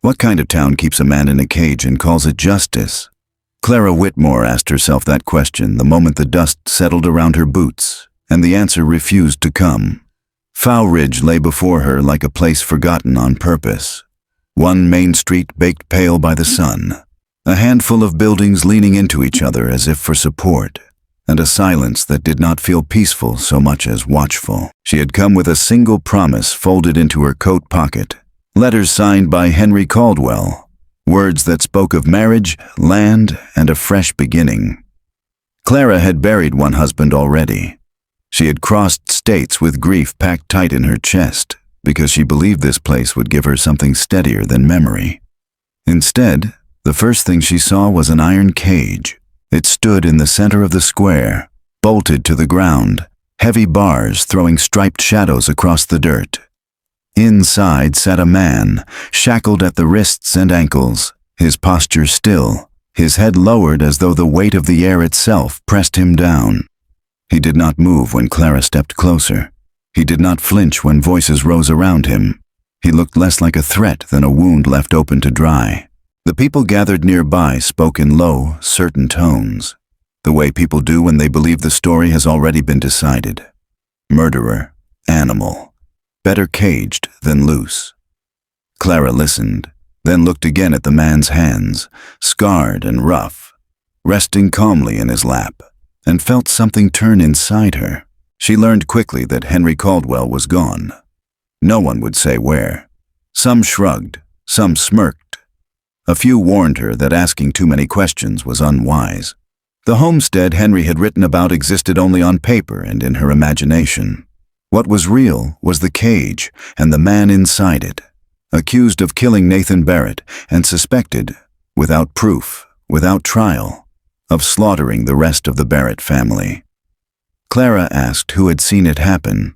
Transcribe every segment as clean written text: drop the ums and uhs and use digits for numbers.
What kind of town keeps a man in a cage and calls it justice? Clara Whitmore asked herself that question the moment the dust settled around her boots, and the answer refused to come. Foul Ridge lay before her like a place forgotten on purpose. One main street baked pale by the sun, a handful of buildings leaning into each other as if for support, and a silence that did not feel peaceful so much as watchful. She had come with a single promise folded into her coat pocket, letters signed by Henry Caldwell, words that spoke of marriage, land, and a fresh beginning. Clara had buried one husband already. She had crossed states with grief packed tight in her chest because she believed this place would give her something steadier than memory. Instead, the first thing she saw was an iron cage. It stood in the center of the square, bolted to the ground, heavy bars throwing striped shadows across the dirt. Inside sat a man, shackled at the wrists and ankles, his posture still, his head lowered as though the weight of the air itself pressed him down. He did not move when Clara stepped closer. He did not flinch when voices rose around him. He looked less like a threat than a wound left open to dry. The people gathered nearby spoke in low, certain tones, the way people do when they believe the story has already been decided. Murderer, animal, better caged than loose. Clara listened, then looked again at the man's hands, scarred and rough, resting calmly in his lap, and felt something turn inside her. She learned quickly that Henry Caldwell was gone. No one would say where. Some shrugged, some smirked. A few warned her that asking too many questions was unwise. The homestead Henry had written about existed only on paper and in her imagination. What was real was the cage and the man inside it, accused of killing Nathan Barrett and suspected, without proof, without trial, of slaughtering the rest of the Barrett family. Clara asked who had seen it happen.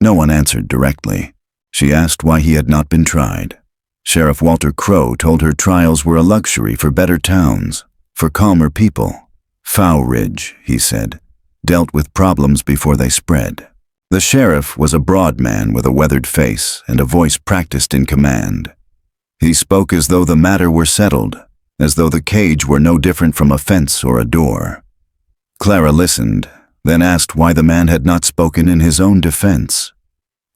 No one answered directly. She asked why he had not been tried. Sheriff Walter Crowe told her trials were a luxury for better towns, for calmer people. Foul Ridge, he said, dealt with problems before they spread. The sheriff was a broad man with a weathered face and a voice practiced in command. He spoke as though the matter were settled, as though the cage were no different from a fence or a door. Clara listened, then asked why the man had not spoken in his own defense.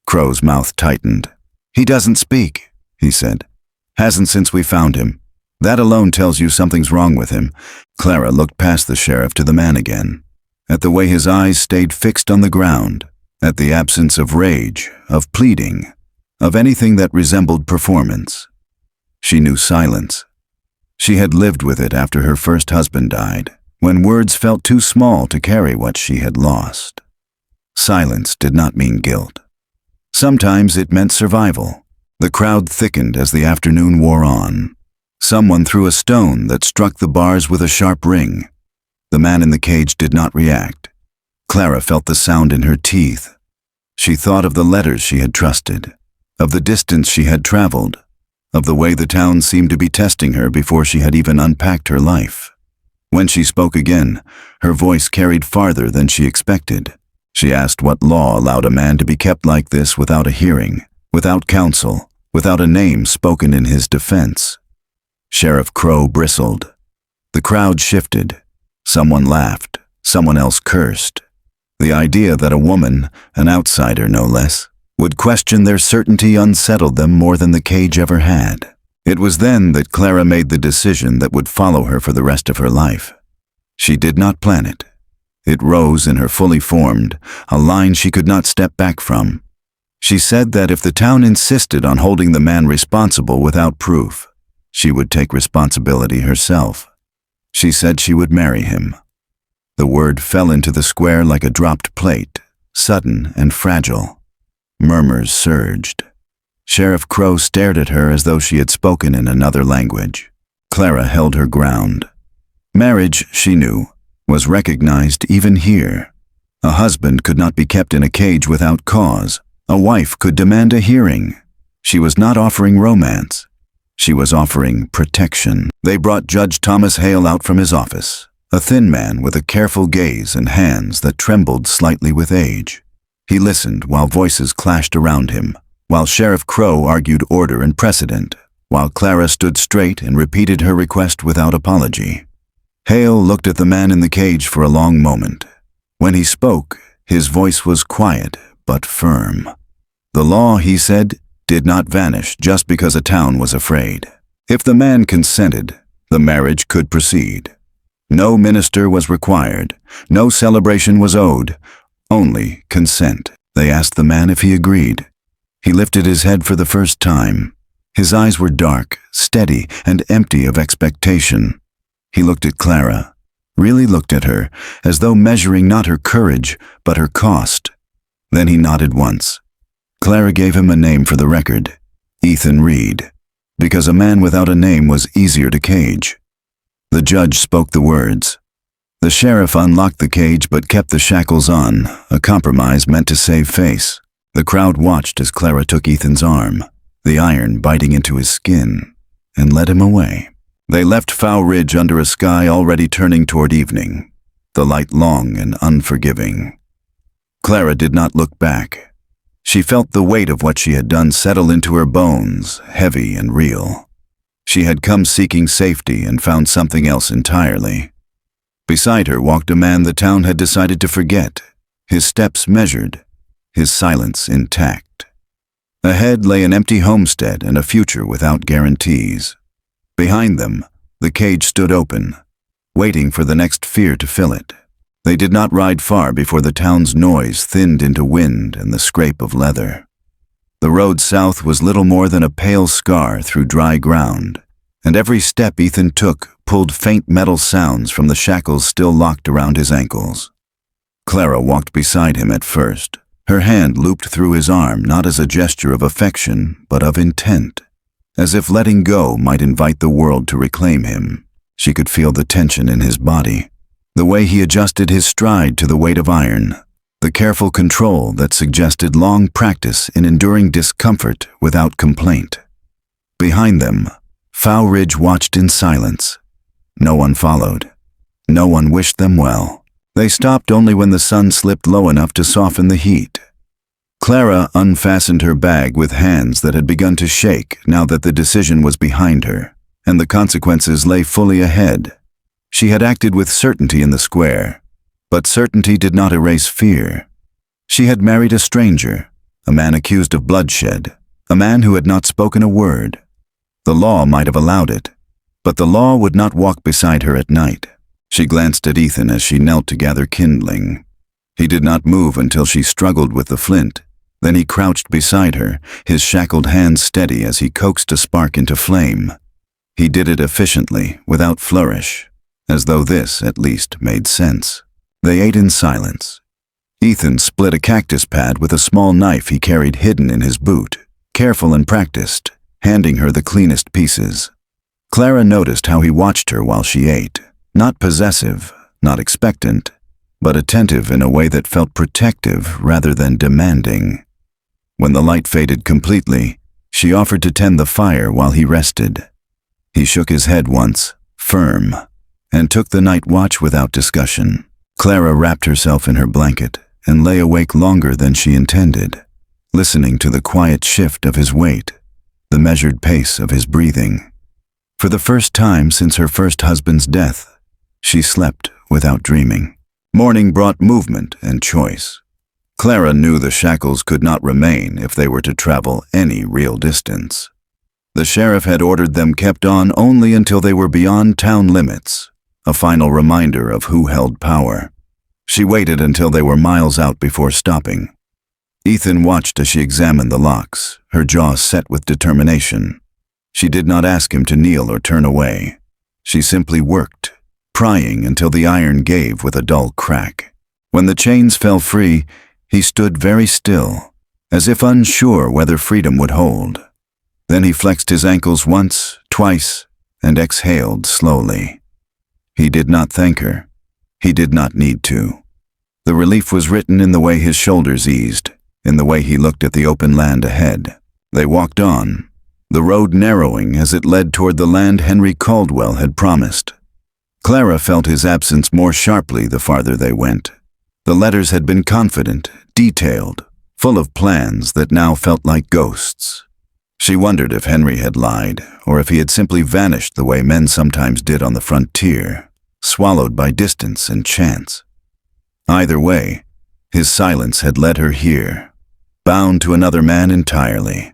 Crowe's mouth tightened. "He doesn't speak," he said. "Hasn't since we found him. That alone tells you something's wrong with him." Clara looked past the sheriff to the man again, at the way his eyes stayed fixed on the ground, at the absence of rage, of pleading, of anything that resembled performance. She knew silence. She had lived with it after her first husband died, when words felt too small to carry what she had lost. Silence did not mean guilt. Sometimes it meant survival. The crowd thickened as the afternoon wore on. Someone threw a stone that struck the bars with a sharp ring. The man in the cage did not react. Clara felt the sound in her teeth. She thought of the letters she had trusted, of the distance she had traveled, of the way the town seemed to be testing her before she had even unpacked her life. When she spoke again, her voice carried farther than she expected. She asked what law allowed a man to be kept like this without a hearing, without counsel, without a name spoken in his defense. Sheriff Crowe bristled. The crowd shifted. Someone laughed. Someone else cursed. The idea that a woman, an outsider no less, would question their certainty unsettled them more than the cage ever had. It was then that Clara made the decision that would follow her for the rest of her life. She did not plan it. It rose in her fully formed, a line she could not step back from. She said that if the town insisted on holding the man responsible without proof, she would take responsibility herself. She said she would marry him. The word fell into the square like a dropped plate, sudden and fragile. Murmurs surged. Sheriff Crowe stared at her as though she had spoken in another language. Clara held her ground. Marriage, she knew, was recognized even here. A husband could not be kept in a cage without cause. A wife could demand a hearing. She was not offering romance. She was offering protection. They brought Judge Thomas Hale out from his office, a thin man with a careful gaze and hands that trembled slightly with age. He listened while voices clashed around him, while Sheriff Crowe argued order and precedent, while Clara stood straight and repeated her request without apology. Hale looked at the man in the cage for a long moment. When he spoke, his voice was quiet but firm. The law, he said, did not vanish just because a town was afraid. If the man consented, the marriage could proceed. No minister was required, no celebration was owed, only consent. They asked the man if he agreed. He lifted his head for the first time. His eyes were dark, steady, and empty of expectation. He looked at Clara, really looked at her, as though measuring not her courage, but her cost. Then he nodded once. Clara gave him a name for the record, Ethan Reed, because a man without a name was easier to cage. The judge spoke the words. The sheriff unlocked the cage but kept the shackles on, a compromise meant to save face. The crowd watched as Clara took Ethan's arm, the iron biting into his skin, and led him away. They left Fow Ridge under a sky already turning toward evening, the light long and unforgiving. Clara did not look back. She felt the weight of what she had done settle into her bones, heavy and real. She had come seeking safety and found something else entirely. Beside her walked a man the town had decided to forget, his steps measured, his silence intact. Ahead lay an empty homestead and a future without guarantees. Behind them, the cage stood open, waiting for the next fear to fill it. They did not ride far before the town's noise thinned into wind and the scrape of leather. The road south was little more than a pale scar through dry ground, and every step Ethan took pulled faint metal sounds from the shackles still locked around his ankles. Clara walked beside him at first, her hand looped through his arm not as a gesture of affection, but of intent, as if letting go might invite the world to reclaim him. She could feel the tension in his body, the way he adjusted his stride to the weight of iron, the careful control that suggested long practice in enduring discomfort without complaint. Behind them, Fow Ridge watched in silence. No one followed. No one wished them well. They stopped only when the sun slipped low enough to soften the heat. Clara unfastened her bag with hands that had begun to shake now that the decision was behind her, and the consequences lay fully ahead. She had acted with certainty in the square, but certainty did not erase fear. She had married a stranger, a man accused of bloodshed, a man who had not spoken a word. The law might have allowed it, but the law would not walk beside her at night. She glanced at Ethan as she knelt to gather kindling. He did not move until she struggled with the flint. Then he crouched beside her, his shackled hands steady as he coaxed a spark into flame. He did it efficiently, without flourish, as though this, at least, made sense. They ate in silence. Ethan split a cactus pad with a small knife he carried hidden in his boot, careful and practiced, handing her the cleanest pieces. Clara noticed how he watched her while she ate, not possessive, not expectant, but attentive in a way that felt protective rather than demanding. When the light faded completely, she offered to tend the fire while he rested. He shook his head once, firm, and took the night watch without discussion. Clara wrapped herself in her blanket and lay awake longer than she intended, listening to the quiet shift of his weight, the measured pace of his breathing. For the first time since her first husband's death, she slept without dreaming. Morning brought movement and choice. Clara knew the shackles could not remain if they were to travel any real distance. The sheriff had ordered them kept on only until they were beyond town limits, a final reminder of who held power. She waited until they were miles out before stopping. Ethan watched as she examined the locks, her jaw set with determination. She did not ask him to kneel or turn away. She simply worked, prying until the iron gave with a dull crack. When the chains fell free, he stood very still, as if unsure whether freedom would hold. Then he flexed his ankles once, twice, and exhaled slowly. He did not thank her. He did not need to. The relief was written in the way his shoulders eased, in the way he looked at the open land ahead. They walked on, the road narrowing as it led toward the land Henry Caldwell had promised. Clara felt his absence more sharply the farther they went. The letters had been confident, detailed, full of plans that now felt like ghosts. She wondered if Henry had lied, or if he had simply vanished the way men sometimes did on the frontier, swallowed by distance and chance. Either way, his silence had led her here, bound to another man entirely.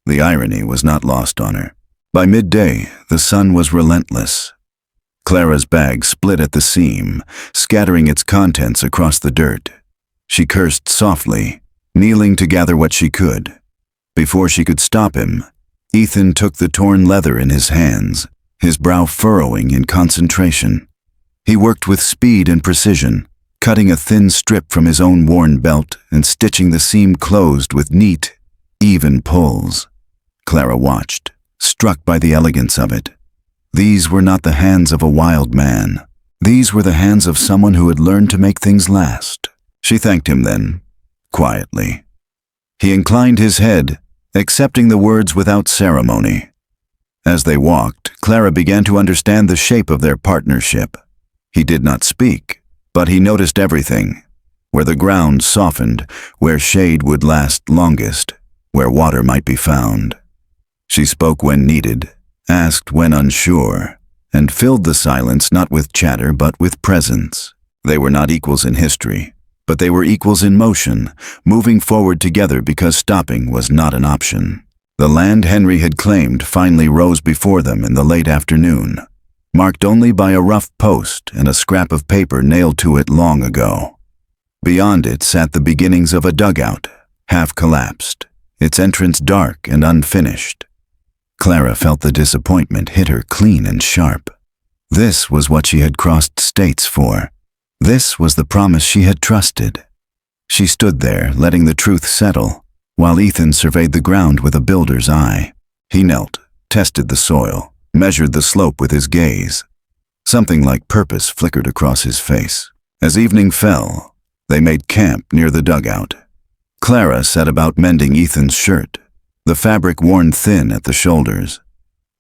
The irony was not lost on her. By midday, the sun was relentless. Clara's bag split at the seam, scattering its contents across the dirt. She cursed softly, kneeling to gather what she could. Before she could stop him, Ethan took the torn leather in his hands, his brow furrowing in concentration. He worked with speed and precision, cutting a thin strip from his own worn belt and stitching the seam closed with neat, even pulls. Clara watched, struck by the elegance of it. These were not the hands of a wild man. These were the hands of someone who had learned to make things last. She thanked him then, quietly. He inclined his head, accepting the words without ceremony. As they walked, Clara began to understand the shape of their partnership. He did not speak, but he noticed everything. Where the ground softened, where shade would last longest, where water might be found. She spoke when needed, asked when unsure, and filled the silence not with chatter but with presence. They were not equals in history, but they were equals in motion, moving forward together because stopping was not an option. The land Henry had claimed finally rose before them in the late afternoon, marked only by a rough post and a scrap of paper nailed to it long ago. Beyond it sat the beginnings of a dugout, half collapsed, its entrance dark and unfinished. Clara felt the disappointment hit her clean and sharp. This was what she had crossed states for. This was the promise she had trusted. She stood there, letting the truth settle, while Ethan surveyed the ground with a builder's eye. He knelt, tested the soil, measured the slope with his gaze. Something like purpose flickered across his face. As evening fell, they made camp near the dugout. Clara set about mending Ethan's shirt, the fabric worn thin at the shoulders.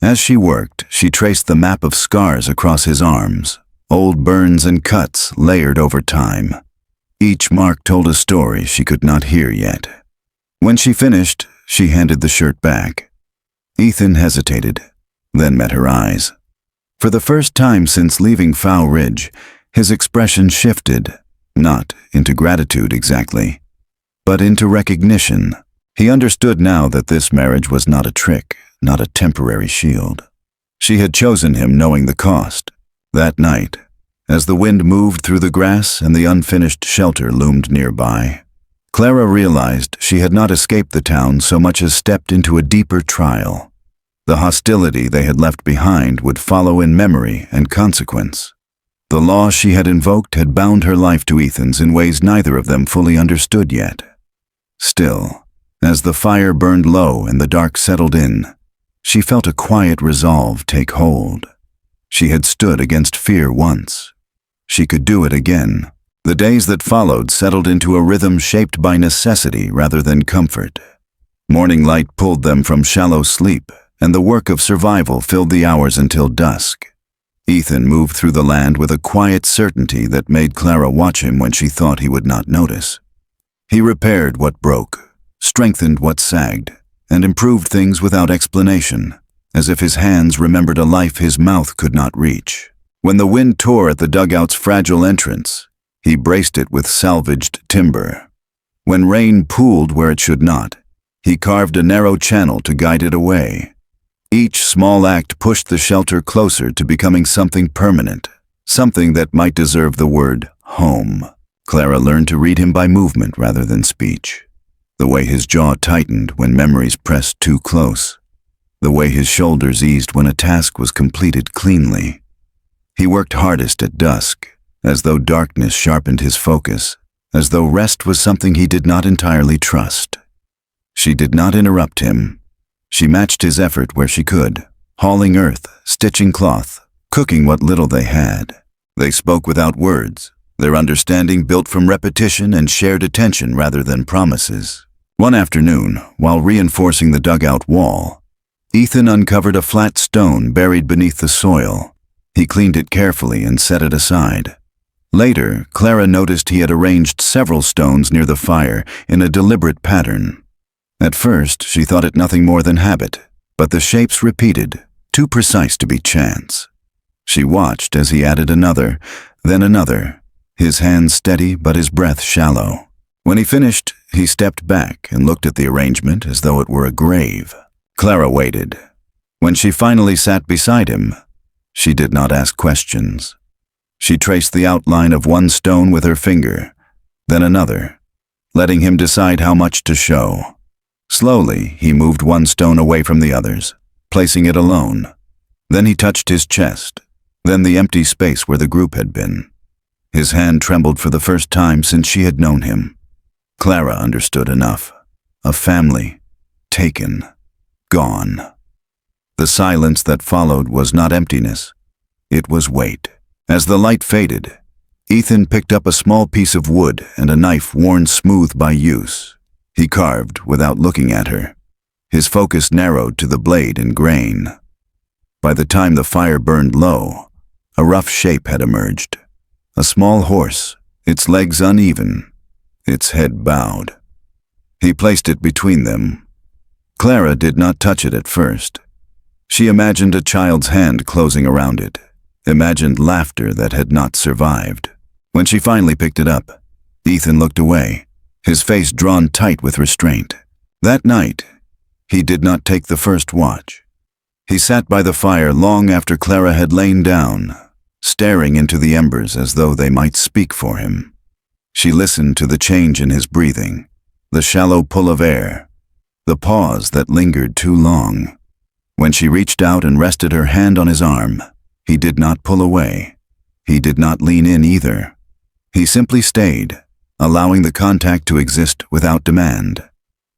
As she worked, she traced the map of scars across his arms, old burns and cuts layered over time. Each mark told a story she could not hear yet. When she finished, she handed the shirt back. Ethan hesitated, then met her eyes. For the first time since leaving Foul Ridge, his expression shifted, not into gratitude exactly, but into recognition. He understood now that this marriage was not a trick, not a temporary shield. She had chosen him knowing the cost. That night, as the wind moved through the grass and the unfinished shelter loomed nearby, Clara realized she had not escaped the town so much as stepped into a deeper trial. The hostility they had left behind would follow in memory and consequence. The law she had invoked had bound her life to Ethan's in ways neither of them fully understood yet. Still, as the fire burned low and the dark settled in, she felt a quiet resolve take hold. She had stood against fear once. She could do it again. The days that followed settled into a rhythm shaped by necessity rather than comfort. Morning light pulled them from shallow sleep, and the work of survival filled the hours until dusk. Ethan moved through the land with a quiet certainty that made Clara watch him when she thought he would not notice. He repaired what broke, strengthened what sagged, and improved things without explanation, as if his hands remembered a life his mouth could not reach. When the wind tore at the dugout's fragile entrance, he braced it with salvaged timber. When rain pooled where it should not, he carved a narrow channel to guide it away. Each small act pushed the shelter closer to becoming something permanent, something that might deserve the word home. Clara learned to read him by movement rather than speech. The way his jaw tightened when memories pressed too close. The way his shoulders eased when a task was completed cleanly. He worked hardest at dusk, as though darkness sharpened his focus, as though rest was something he did not entirely trust. She did not interrupt him. She matched his effort where she could, hauling earth, stitching cloth, cooking what little they had. They spoke without words, their understanding built from repetition and shared attention rather than promises. One afternoon, while reinforcing the dugout wall, Ethan uncovered a flat stone buried beneath the soil. He cleaned it carefully and set it aside. Later, Clara noticed he had arranged several stones near the fire in a deliberate pattern. At first, she thought it nothing more than habit, but the shapes repeated, too precise to be chance. She watched as he added another, then another, his hands steady but his breath shallow. When he finished, he stepped back and looked at the arrangement as though it were a grave. Clara waited. When she finally sat beside him, she did not ask questions. She traced the outline of one stone with her finger, then another, letting him decide how much to show. Slowly, he moved one stone away from the others, placing it alone. Then he touched his chest, then the empty space where the group had been. His hand trembled for the first time since she had known him. Clara understood enough. A family, taken, gone. The silence that followed was not emptiness. It was weight. As the light faded, Ethan picked up a small piece of wood and a knife worn smooth by use. He carved without looking at her. His focus narrowed to the blade and grain. By the time the fire burned low, a rough shape had emerged. A small horse, its legs uneven, its head bowed. He placed it between them. Clara did not touch it at first. She imagined a child's hand closing around it, imagined laughter that had not survived. When she finally picked it up, Ethan looked away, his face drawn tight with restraint. That night, he did not take the first watch. He sat by the fire long after Clara had lain down, staring into the embers as though they might speak for him. She listened to the change in his breathing, the shallow pull of air, the pause that lingered too long. When she reached out and rested her hand on his arm, he did not pull away. He did not lean in either. He simply stayed, allowing the contact to exist without demand.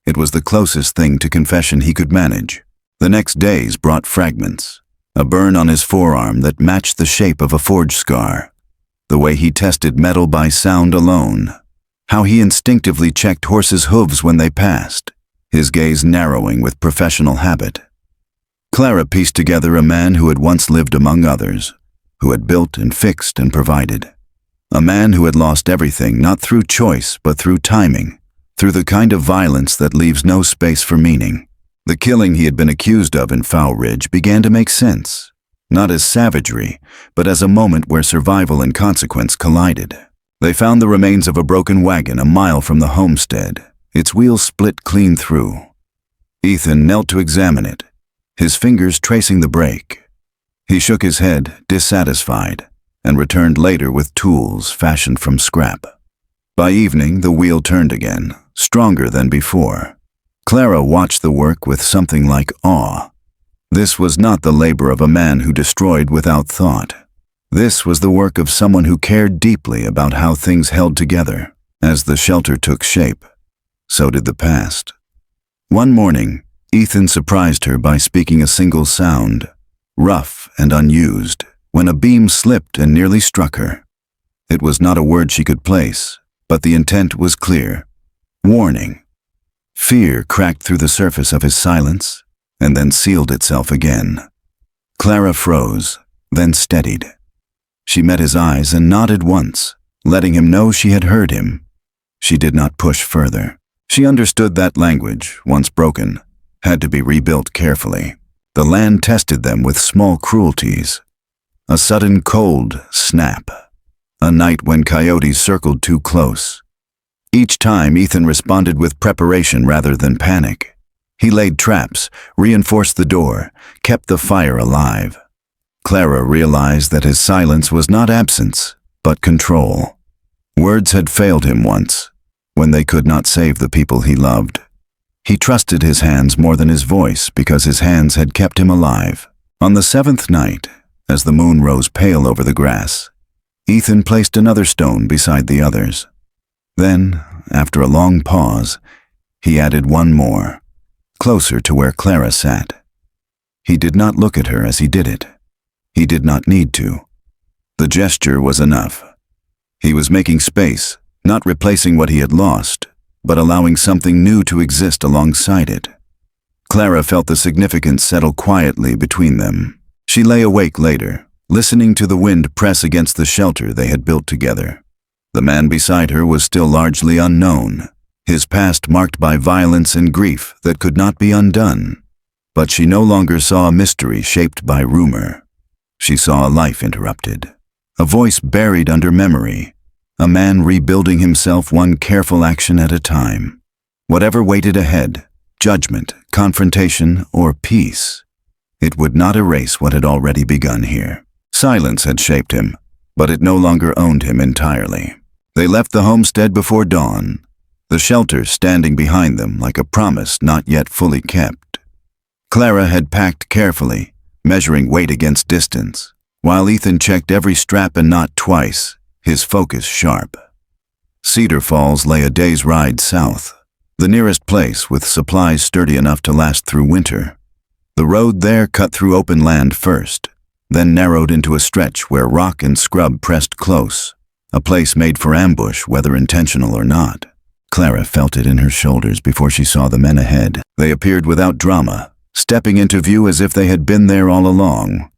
It was the closest thing to confession he could manage. The next days brought fragments, a burn on his forearm that matched the shape of a forge scar, the way he tested metal by sound alone, how he instinctively checked horses' hooves when they passed, his gaze narrowing with professional habit. Clara pieced together a man who had once lived among others, who had built and fixed and provided. A man who had lost everything not through choice but through timing, through the kind of violence that leaves no space for meaning. The killing he had been accused of in Foul Ridge began to make sense, not as savagery, but as a moment where survival and consequence collided. They found the remains of a broken wagon a mile from the homestead, its wheels split clean through. Ethan knelt to examine it, his fingers tracing the brake. He shook his head, dissatisfied, and returned later with tools fashioned from scrap. By evening, the wheel turned again, stronger than before. Clara watched the work with something like awe. This was not the labor of a man who destroyed without thought. This was the work of someone who cared deeply about how things held together. As the shelter took shape, so did the past. One morning, Ethan surprised her by speaking a single sound, rough and unused, when a beam slipped and nearly struck her. It was not a word she could place, but the intent was clear. Warning. Fear cracked through the surface of his silence, and then sealed itself again. Clara froze, then steadied. She met his eyes and nodded once, letting him know she had heard him. She did not push further. She understood that language, once broken, had to be rebuilt carefully. The land tested them with small cruelties. A sudden cold snap. A night when coyotes circled too close. Each time Ethan responded with preparation rather than panic. He laid traps, reinforced the door, kept the fire alive. Clara realized that his silence was not absence, but control. Words had failed him once, when they could not save the people he loved. He trusted his hands more than his voice because his hands had kept him alive. On the seventh night, as the moon rose pale over the grass, Ethan placed another stone beside the others. Then, after a long pause, he added one more, closer to where Clara sat. He did not look at her as he did it. He did not need to. The gesture was enough. He was making space, not replacing what he had lost, but allowing something new to exist alongside it. Clara felt the significance settle quietly between them. She lay awake later, listening to the wind press against the shelter they had built together. The man beside her was still largely unknown, his past marked by violence and grief that could not be undone. But she no longer saw a mystery shaped by rumor. She saw a life interrupted, a voice buried under memory, a man rebuilding himself one careful action at a time. Whatever waited ahead, judgment, confrontation, or peace, it would not erase what had already begun here. Silence had shaped him, but it no longer owned him entirely. They left the homestead before dawn, the shelter standing behind them like a promise not yet fully kept. Clara had packed carefully, measuring weight against distance, while Ethan checked every strap and knot twice, his focus sharp. Cedar Falls lay a day's ride south, the nearest place with supplies sturdy enough to last through winter. The road there cut through open land first, then narrowed into a stretch where rock and scrub pressed close, a place made for ambush whether intentional or not. Clara felt it in her shoulders before she saw the men ahead. They appeared without drama, stepping into view as if they had been there all along.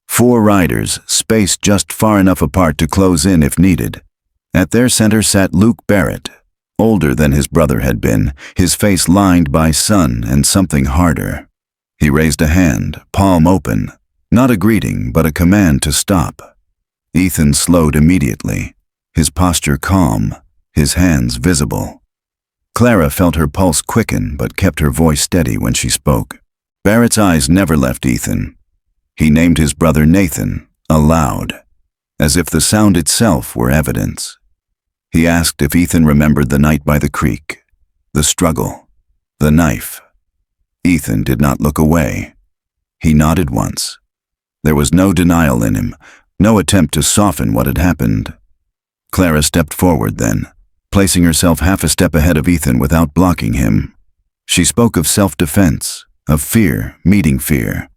4 riders, spaced just far enough apart to close in if needed. At their center sat Luke Barrett, older than his brother had been, his face lined by sun and something harder. He raised a hand, palm open, not a greeting but a command to stop. Ethan slowed immediately, his posture calm, his hands visible. Clara felt her pulse quicken but kept her voice steady when she spoke. Barrett's eyes never left Ethan. He named his brother Nathan, aloud, as if the sound itself were evidence. He asked if Ethan remembered the night by the creek, the struggle, the knife. Ethan did not look away. He nodded once. There was no denial in him, no attempt to soften what had happened. Clara stepped forward then, placing herself half a step ahead of Ethan without blocking him. She spoke of self-defense, of fear meeting fear,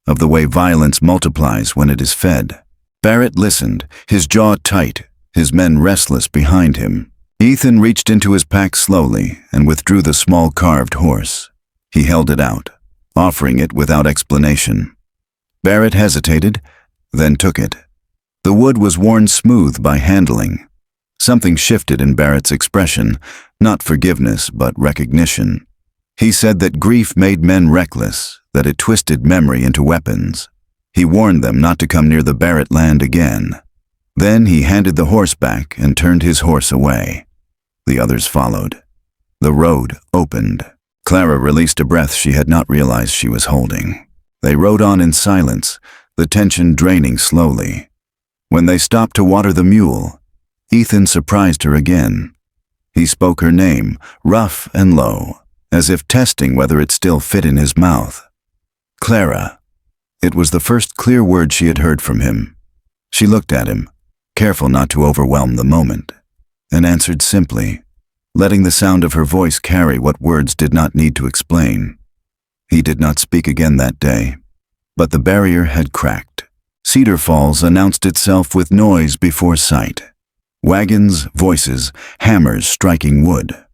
of the way violence multiplies when it is fed. Barrett listened, his jaw tight, his men restless behind him. Ethan reached into his pack slowly and withdrew the small carved horse. He held it out, offering it without explanation. Barrett hesitated, then took it. The wood was worn smooth by handling. Something shifted in Barrett's expression, not forgiveness but recognition. He said that grief made men reckless, that it twisted memory into weapons. He warned them not to come near the Barrett land again. Then he handed the horse back and turned his horse away. The others followed. The road opened. Clara released a breath she had not realized she was holding. They rode on in silence, the tension draining slowly. When they stopped to water the mule, Ethan surprised her again. He spoke her name, rough and low, as if testing whether it still fit in his mouth. Clara. It was the first clear word she had heard from him. She looked at him, careful not to overwhelm the moment, and answered simply, letting the sound of her voice carry what words did not need to explain. He did not speak again that day, but the barrier had cracked. Cedar Falls announced itself with noise before sight. Wagons, voices, hammers striking wood.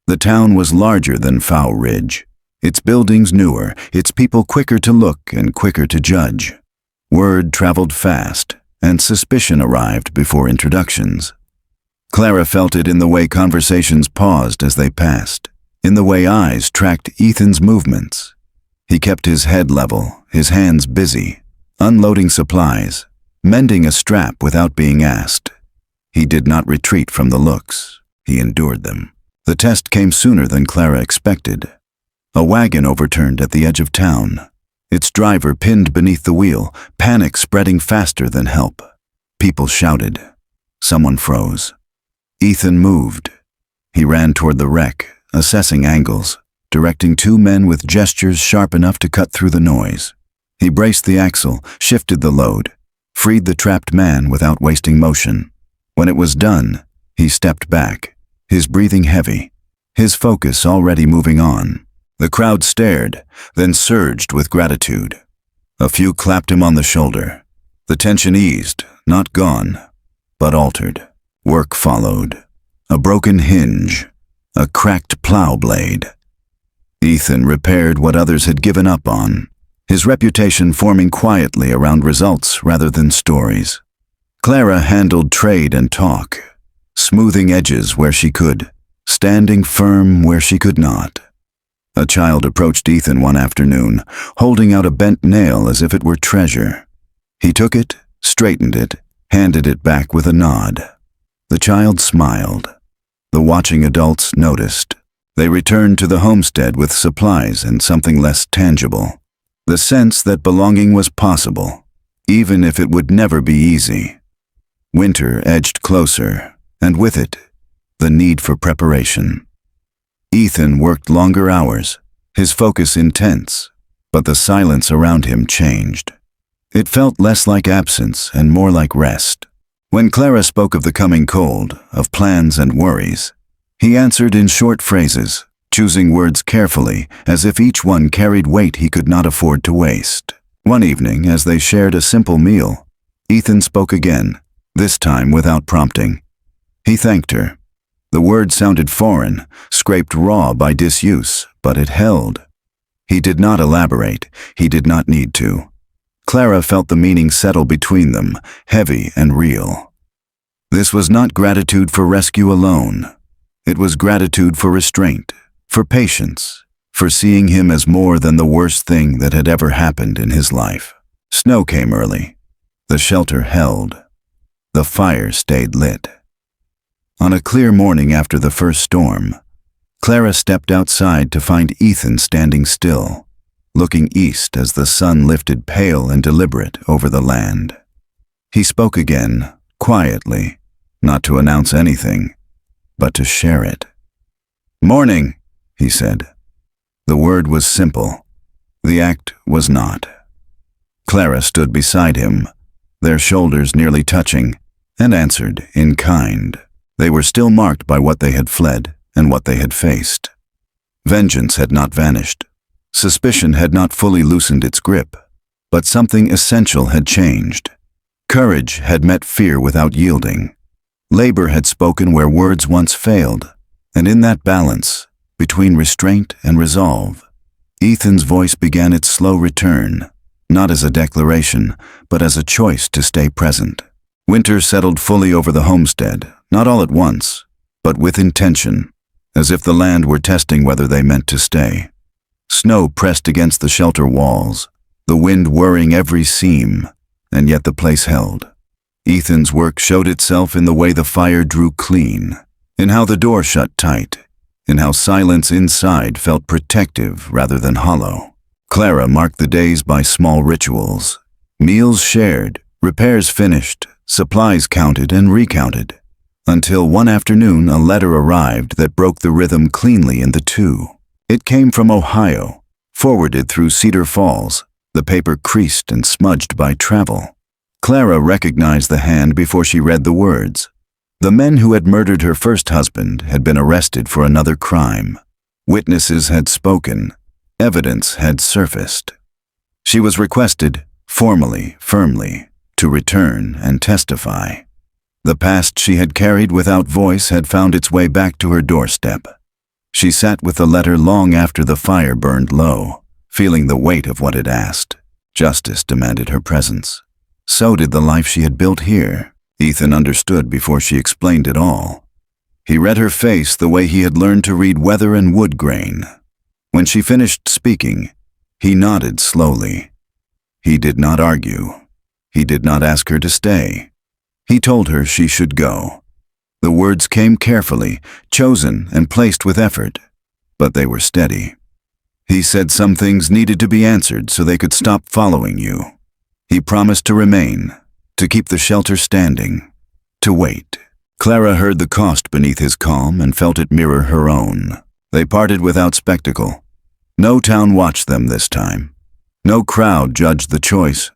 The town was larger than Fow Ridge, its buildings newer, its people quicker to look and quicker to judge. Word traveled fast, and suspicion arrived before introductions. Clara felt it in the way conversations paused as they passed, in the way eyes tracked Ethan's movements. He kept his head level, his hands busy, unloading supplies, mending a strap without being asked. He did not retreat from the looks. He endured them. The test came sooner than Clara expected. A wagon overturned at the edge of town, its driver pinned beneath the wheel, panic spreading faster than help. People shouted. Someone froze. Ethan moved. He ran toward the wreck, assessing angles, directing 2 men with gestures sharp enough to cut through the noise. He braced the axle, shifted the load, freed the trapped man without wasting motion. When it was done, he stepped back, his breathing heavy, his focus already moving on. The crowd stared, then surged with gratitude. A few clapped him on the shoulder. The tension eased, not gone, but altered. Work followed. A broken hinge, a cracked plow blade. Ethan repaired what others had given up on, his reputation forming quietly around results rather than stories. Clara handled trade and talk, smoothing edges where she could, standing firm where she could not. A child approached Ethan one afternoon, holding out a bent nail as if it were treasure. He took it, straightened it, handed it back with a nod. The child smiled. The watching adults noticed. They returned to the homestead with supplies and something less tangible. The sense that belonging was possible, even if it would never be easy. Winter edged closer, and with it, the need for preparation. Ethan worked longer hours, his focus intense, but the silence around him changed. It felt less like absence and more like rest. When Clara spoke of the coming cold, of plans and worries, he answered in short phrases, choosing words carefully, as if each one carried weight he could not afford to waste. One evening, as they shared a simple meal, Ethan spoke again, this time without prompting. He thanked her. The word sounded foreign, scraped raw by disuse, but it held. He did not elaborate. He did not need to. Clara felt the meaning settle between them, heavy and real. This was not gratitude for rescue alone. It was gratitude for restraint, for patience, for seeing him as more than the worst thing that had ever happened in his life. Snow came early. The shelter held. The fire stayed lit. On a clear morning after the first storm, Clara stepped outside to find Ethan standing still, looking east as the sun lifted pale and deliberate over the land. He spoke again, quietly, not to announce anything, but to share it. "Morning," he said. The word was simple. The act was not. Clara stood beside him, their shoulders nearly touching, and answered in kind. They were still marked by what they had fled and what they had faced. Vengeance had not vanished. Suspicion had not fully loosened its grip, but something essential had changed. Courage had met fear without yielding. Labor had spoken where words once failed, and in that balance, between restraint and resolve, Ethan's voice began its slow return, not as a declaration, but as a choice to stay present. Winter settled fully over the homestead, not all at once, but with intention, as if the land were testing whether they meant to stay. Snow pressed against the shelter walls, the wind whirring every seam, and yet the place held. Ethan's work showed itself in the way the fire drew clean, in how the door shut tight, in how silence inside felt protective rather than hollow. Clara marked the days by small rituals. Meals shared, repairs finished, supplies counted and recounted, until one afternoon a letter arrived that broke the rhythm cleanly into two. It came from Ohio, forwarded through Cedar Falls, the paper creased and smudged by travel. Clara recognized the hand before she read the words. The men who had murdered her first husband had been arrested for another crime. Witnesses had spoken. Evidence had surfaced. She was requested, formally, firmly, to return and testify. The past she had carried without voice had found its way back to her doorstep. She sat with the letter long after the fire burned low, feeling the weight of what it asked. Justice demanded her presence. So did the life she had built here. Ethan understood before she explained it all. He read her face the way he had learned to read weather and wood grain. When she finished speaking, he nodded slowly. He did not argue. He did not ask her to stay. He told her she should go. The words came carefully, chosen and placed with effort, but they were steady. He said some things needed to be answered so they could stop following you. He promised to remain, to keep the shelter standing, to wait. Clara heard the cost beneath his calm and felt it mirror her own. They parted without spectacle. No town watched them this time. No crowd judged the choice.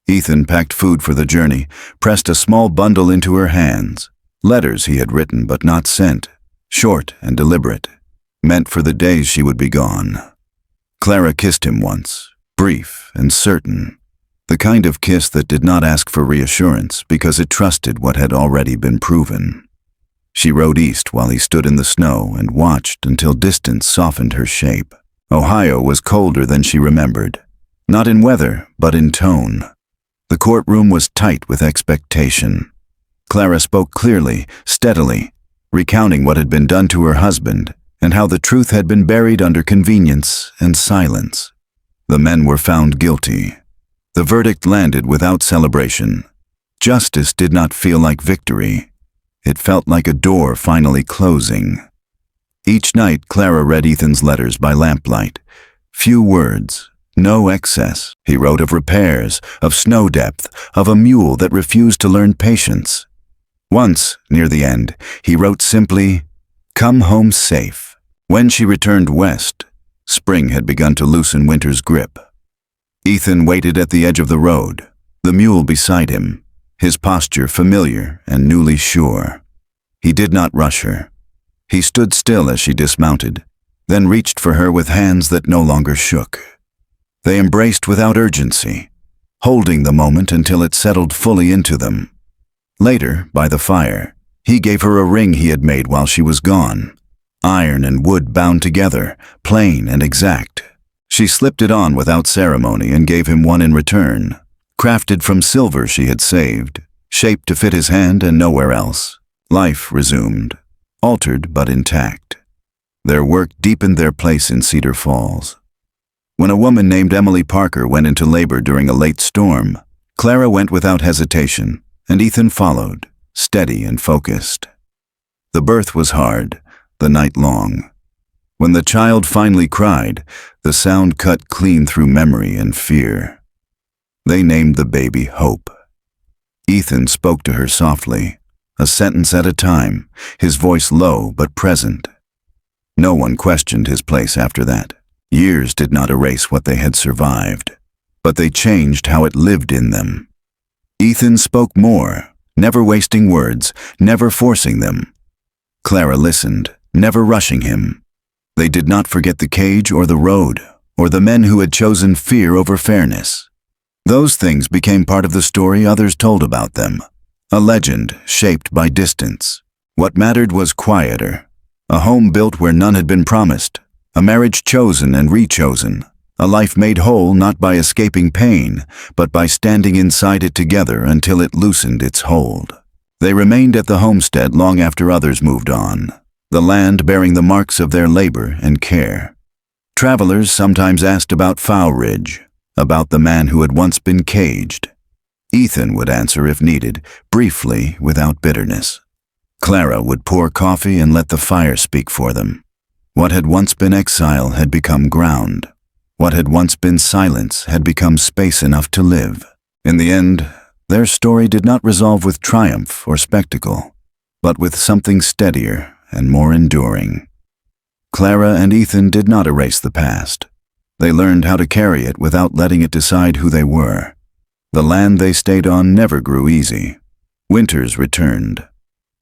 Ethan packed food for the journey, pressed a small bundle into her hands. Letters he had written but not sent, short and deliberate, meant for the days she would be gone. Clara kissed him once, brief and certain, the kind of kiss that did not ask for reassurance because it trusted what had already been proven. She rode east while he stood in the snow and watched until distance softened her shape. Ohio was colder than she remembered, not in weather but in tone. The courtroom was tight with expectation. Clara spoke clearly, steadily, recounting what had been done to her husband and how the truth had been buried under convenience and silence. The men were found guilty. The verdict landed without celebration. Justice did not feel like victory. It felt like a door finally closing. Each night, Clara read Ethan's letters by lamplight. Few words, no excess. He wrote of repairs, of snow depth, of a mule that refused to learn patience. Once, near the end, he wrote simply, "Come home safe." When she returned west, spring had begun to loosen winter's grip. Ethan waited at the edge of the road, the mule beside him, his posture familiar and newly sure. He did not rush her. He stood still as she dismounted, then reached for her with hands that no longer shook. They embraced without urgency, holding the moment until it settled fully into them. Later, by the fire, he gave her a ring he had made while she was gone. Iron and wood bound together, plain and exact. She slipped it on without ceremony and gave him one in return, crafted from silver she had saved, shaped to fit his hand and nowhere else. Life resumed, altered but intact. Their work deepened their place in Cedar Falls. When a woman named Emily Parker went into labor during a late storm, Clara went without hesitation, and Ethan followed, steady and focused. The birth was hard, the night long. When the child finally cried, the sound cut clean through memory and fear. They named the baby Hope. Ethan spoke to her softly, a sentence at a time, his voice low but present. No one questioned his place after that. Years did not erase what they had survived, but they changed how it lived in them. Ethan spoke more, never wasting words, never forcing them. Clara listened, never rushing him. They did not forget the cage or the road, or the men who had chosen fear over fairness. Those things became part of the story others told about them, a legend shaped by distance. What mattered was quieter, a home built where none had been promised, a marriage chosen and rechosen, a life made whole not by escaping pain, but by standing inside it together until it loosened its hold. They remained at the homestead long after others moved on, the land bearing the marks of their labor and care. Travelers sometimes asked about Foul Ridge, about the man who had once been caged. Ethan would answer if needed, briefly, without bitterness. Clara would pour coffee and let the fire speak for them. What had once been exile had become ground. What had once been silence had become space enough to live. In the end, their story did not resolve with triumph or spectacle, but with something steadier and more enduring. Clara and Ethan did not erase the past. They learned how to carry it without letting it decide who they were. The land they stayed on never grew easy. Winters returned.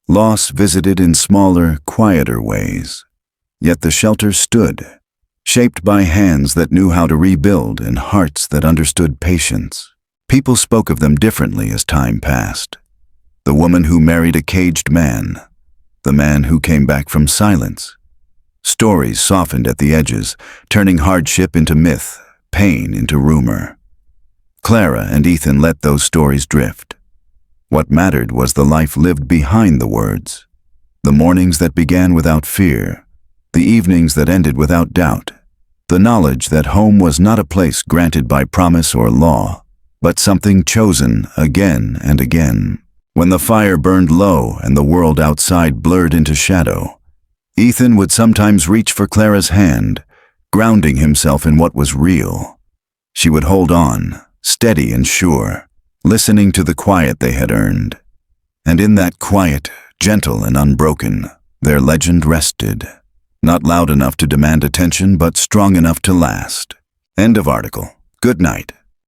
Loss visited in smaller, quieter ways. Yet the shelter stood, shaped by hands that knew how to rebuild and hearts that understood patience. People spoke of them differently as time passed. The woman who married a caged man, the man who came back from silence. Stories softened at the edges, turning hardship into myth, pain into rumor. Clara and Ethan let those stories drift. What mattered was the life lived behind the words, the mornings that began without fear, the evenings that ended without doubt, the knowledge that home was not a place granted by promise or law, but something chosen again and again. When the fire burned low and the world outside blurred into shadow, Ethan would sometimes reach for Clara's hand, grounding himself in what was real. She would hold on, steady and sure, listening to the quiet they had earned. And in that quiet, gentle and unbroken, their legend rested. Not loud enough to demand attention, but strong enough to last. End of article. Good night.